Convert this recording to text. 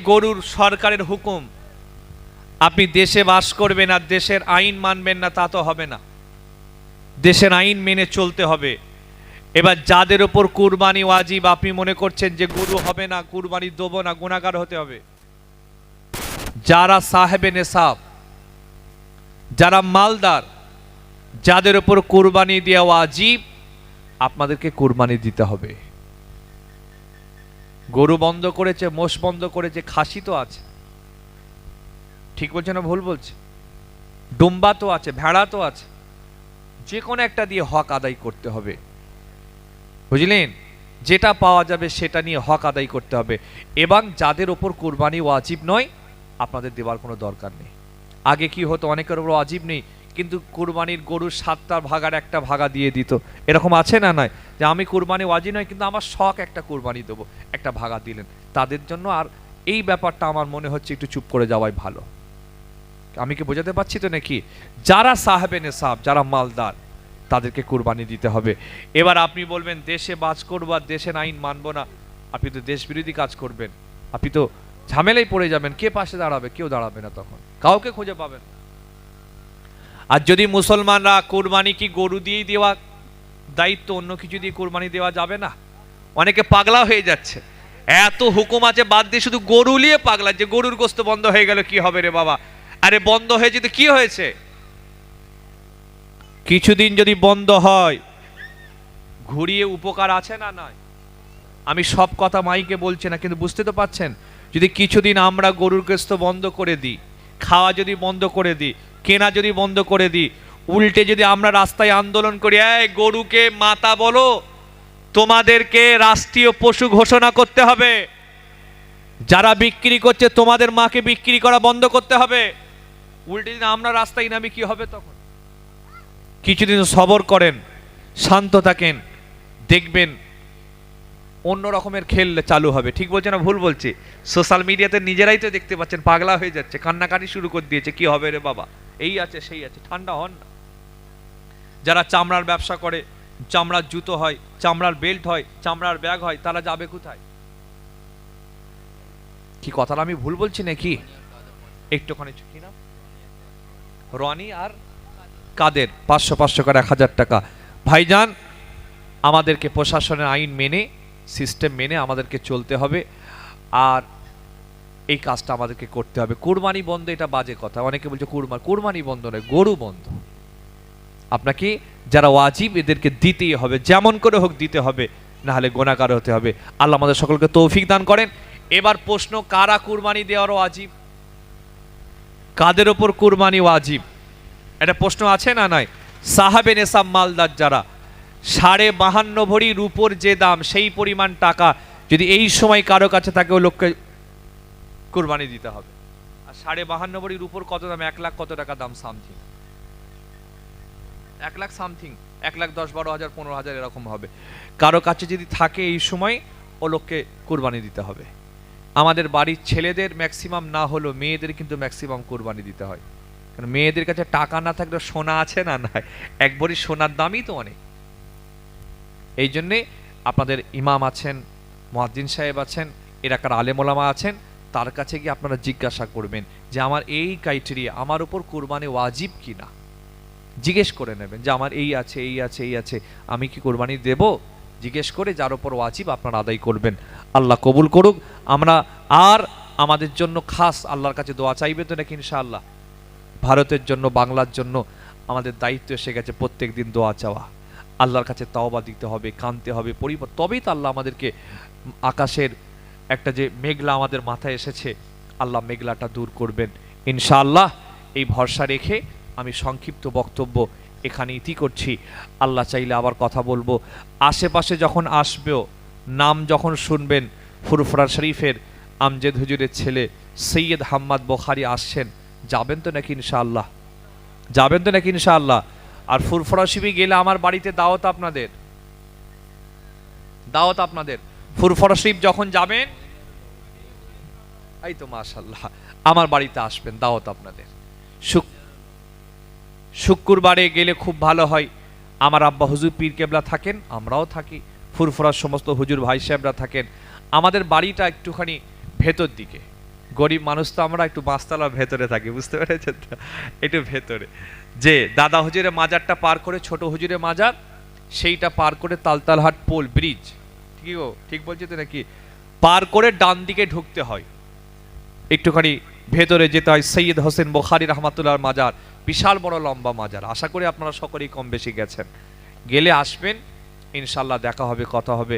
গরুর সরকারের হুকুম, আপনি দেশে বাস করবেন আর দেশের আইন মানবেন না, তা তো হবে না। দেশের আইন মেনে চলতে হবে। এবার যাদের ওপর কুরবানি ওয়াজিব, আপনি মনে করছেন যে গরু হবে না, কুরবানি দেবো না, গুনাহগার হতে হবে। যারা সাহেবে নেশাব, যারা মালদার, যাদের ওপর কুরবানি দেওয়া ওয়াজিব, আপনাদেরকে কুরবানি দিতে হবে। গরু বন্ধ করেছে, মোষ বন্ধ করেছে, খাসি তো আছে, ঠিক বলছে না ভুল বলছে? ডুম্বা তো আছে, ভেড়া তো আছে, যে কোনো একটা দিয়ে হক আদায় করতে হবে, বুঝলেন? যেটা পাওয়া যাবে সেটা নিয়ে হক আদায় করতে হবে। এবং যাদের ওপর কুরবানি ওয়াজিব নয়, আপনাদের দেওয়ার কোনো দরকার নেই। আগে কি হতো, অনেকের ওপর ওয়াজিব নেই কিন্তু কুরবানির গরুর 7টা ভাগার একটা ভাগা দিয়ে দিত, এরকম আছে না? নয় যে আমি কুরবানি ওয়াজিব নয় কিন্তু আমার শখ একটা কুরবানি দেবো, একটা ভাগা দিলেন। তাদের জন্য আর এই ব্যাপারটা আমার মনে হচ্ছে একটু চুপ করে যাওয়াই ভালো। আমি কি বোঝাতে পারছি তো নাকি? যারা সাহেবে নেশাব, যারা মালদার, তাদেরকে কুরবানি দিতে হবে। এবার আপনি বলবেন দেশে বাস করবো আর দেশের আইন মানবো না, আপনি তো দেশ বিরোধী কাজ করবেন, আপনি তো ঝামেলায় পড়ে যাবেন। কে পাশে দাঁড়াবে? কেউ দাঁড়াবে না, তখন কাউকে খুঁজে পাবেন। আর যদি মুসলমানরা কুরবানি কি গরু দিয়েই দেওয়া দায়িত্ব, অন্য কিছু দিয়ে কুরবানি দেওয়া যাবে না? অনেকে পাগলা হয়ে যাচ্ছে, এত হুকুম আছে বাদ দিয়ে শুধু গরু নিয়ে পাগলা, যে গরুর গোশত বন্ধ হয়ে গেল কি হবে রে বাবা? আরে বন্ধ হয়েছে তো কি হয়েছে? কিছুদিন যদি বন্ধ হয়, ঘুরিয়ে উপকার আছে না? নয়, আমি সব কথা মাইকে বলছি না, কিন্তু বুঝতে তো পাচ্ছেন। যদি কিছুদিন আমরা গরুর গোশত বন্ধ করে দিই, খাওয়া যদি বন্ধ করে দিই, কেনা যদি বন্ধ করে দিই, উল্টে যদি আমরা রাস্তায় আন্দোলন করি, এই গরুকে মাতা বলো, তোমাদেরকে রাষ্ট্রীয় পশু ঘোষণা করতে হবে, যারা বিক্রি করছে তোমাদের মাকে বিক্রি করা বন্ধ করতে হবে, উল্টে যদি আমরা রাস্তায় নামি, কি হবে তখন? কিছুদিন সবর করেন, শান্ত থাকেন, দেখবেন অন্য রকমের খেল চালু হবে। ঠিক বলছে না ভুল বলছে? সোশ্যাল মিডিয়াতে নিজেরাই তো দেখতে পাচ্ছেন, পাগলা হয়ে যাচ্ছে, কান্নাকাটি শুরু করে দিয়েছে, কি হবে রে বাবা, এই আছে সেই আছে। ঠান্ডা হন না। যারা চামড়ার ব্যবসা করে, চামড়ার জুতো হয়, চামড়ার বেল্ট হয়, চামড়ার ব্যাগ হয়, তারা যাবে কোথায়? কি কথাটা আমি ভুল বলছি নাকি? একটুখানি কি না, রনি আর কাদের 500 করে 1000 টাকা। ভাইজান, আমাদেরকে প্রশাসনের আইন মেনে, সিস্টেম মেনে আমাদেরকে চলতে হবে, আর এই কাজটা আমাদেরকে করতে হবে। কুরবানি বন্ধ এটা বাজে কথা। অনেকে বলছে কুরবানি বন্ধ নয়, গরু বন্ধ। আপনাকে যারা ওয়াজিব এদেরকে দিতেই হবে, যেমন করে হোক দিতে হবে, না হলে গুনাহগার হতে হবে। আল্লাহ আমাদের সকলকে তৌফিক দান করেন। এবার প্রশ্ন, কারা কুরবানি দেওয়ার ওয়াজিব? কাদের ওপর কুরবানি ওয়াজিব? এটা প্রশ্ন আছে না? নয়। সাহাবে নেশাব মালদার যারা, 52.5 ভরি রূপোর যে দাম, সেই পরিমাণ টাকা যদি এই সময় কারো কাছে থাকে, ওই লোককে কুরবানি দিতে হবে। আর 52.5 ভরি রূপোর কত দাম? 1 লাখ কত টাকা দাম? সামথিং 1 লাখ সামথিং, 1,10,000, 12,000, 15,000 এরকম হবে। কারো কাছে যদি থাকে এই সময়, ও লোককে কুরবানি দিতে হবে। আমাদের বাড়ির ছেলেদের ম্যাক্সিমাম না হলো, মেয়েদের কিন্তু ম্যাক্সিমাম কুরবানি দিতে হয়। কারণ মেয়েদের কাছে টাকা না থাকলে সোনা আছে না? নয়, এক ভরি সোনার দামই তো অনেক। এই জন্যে আপনাদের ইমাম আছেন, মুয়াজ্জিন সাহেব আছেন, এলাকার আলেম ওলামা আছেন, তার কাছে গিয়ে আপনারা জিজ্ঞাসা করবেন যে আমার এই ক্রাইটেরিয়া, আমার উপর কুরবানি ওয়াজিব কিনা, জিজ্ঞেস করে নেবেন যে আমার এই আছে, এই আছে, এই আছে, আমি কি কুরবানি দেব? জিজ্ঞেস করে যার উপর ওয়াজিব আপনারা আদায় করবেন। আল্লাহ কবুল করুক। আমরা আর আমাদের জন্য খাস আল্লাহর কাছে দোয়া চাইবে তো নাকি? ইনশাআল্লাহ ভারতের জন্য, বাংলার জন্য আমাদের দায়িত্ব এসে গেছে প্রত্যেক দিন দোয়া চাওয়া। আল্লাহর কাছে তওবা দিতে হবে, কাঁদতে হবে, তবেই তো আল্লাহ আমাদেরকে আকাশের একটা যে মেঘলা আমাদের মাথায় এসেছে, আল্লাহ মেঘলাটা দূর করবেন ইনশাআল্লাহ। এই ভরসা রেখে আমি সংক্ষিপ্ত বক্তব্য এখানে ইতি করছি। আল্লাহ চাইলে আবার কথা বলবো। আশেপাশে যখন আসবেও, নাম যখন শুনবেন, ফুরফুরা শরীফের আমজেদ হুজুরের ছেলে সৈয়দ হাম্মাদ বুখারী আসছেন, যাবেন তো নাকি ইনশাআল্লাহ? যাবেন তো নাকি ইনশাআল্লাহ? আর ফুরফুরা শরীফে গেলে আমার বাড়িতে দাওয়াত আপনাদের, দাওয়াত আপনাদের। ফুরফুরা শরীফ যখন যাবেন, এই তো মাশাআল্লাহ, আমার বাড়িতে আসবেন, দাওয়াত আপনাদের। শুক্রবারে গেলে খুব ভালো হয়। আমার আব্বা হুজুর পীর কেবলা থাকেন, আমরাও থাকি, ফুরফুরার সমস্ত হুজুর ভাই সাহেবরা থাকেন। আমাদের বাড়িটা একটুখানি ভেতর দিকে, গরিব মানুষ তো আমরা, একটু বাঁশতলার ভেতরে থাকি, বুঝতে পেরেছেন তো, একটু ভেতরে। যে দাদা হুজুরের মাজারটা পার করে ছোট হুজুরের মাজার, সেইটা পার করে তালতালহাট পোল ব্রিজ, ঠিক ঠিক বলছি তো নাকি, পার করে ডান দিকে ঢুকতে হয়, একটুখানি ভেতরে যেতে হয়। সৈয়দ হোসেন বুখারী রহমাতুল্লাহর মাজার, বিশাল বড় লম্বা মাজার। আশা করি আপনারা সকলেই কম বেশি গেছেন, গেলে আসবেন, ইনশাল্লাহ দেখা হবে, কথা হবে।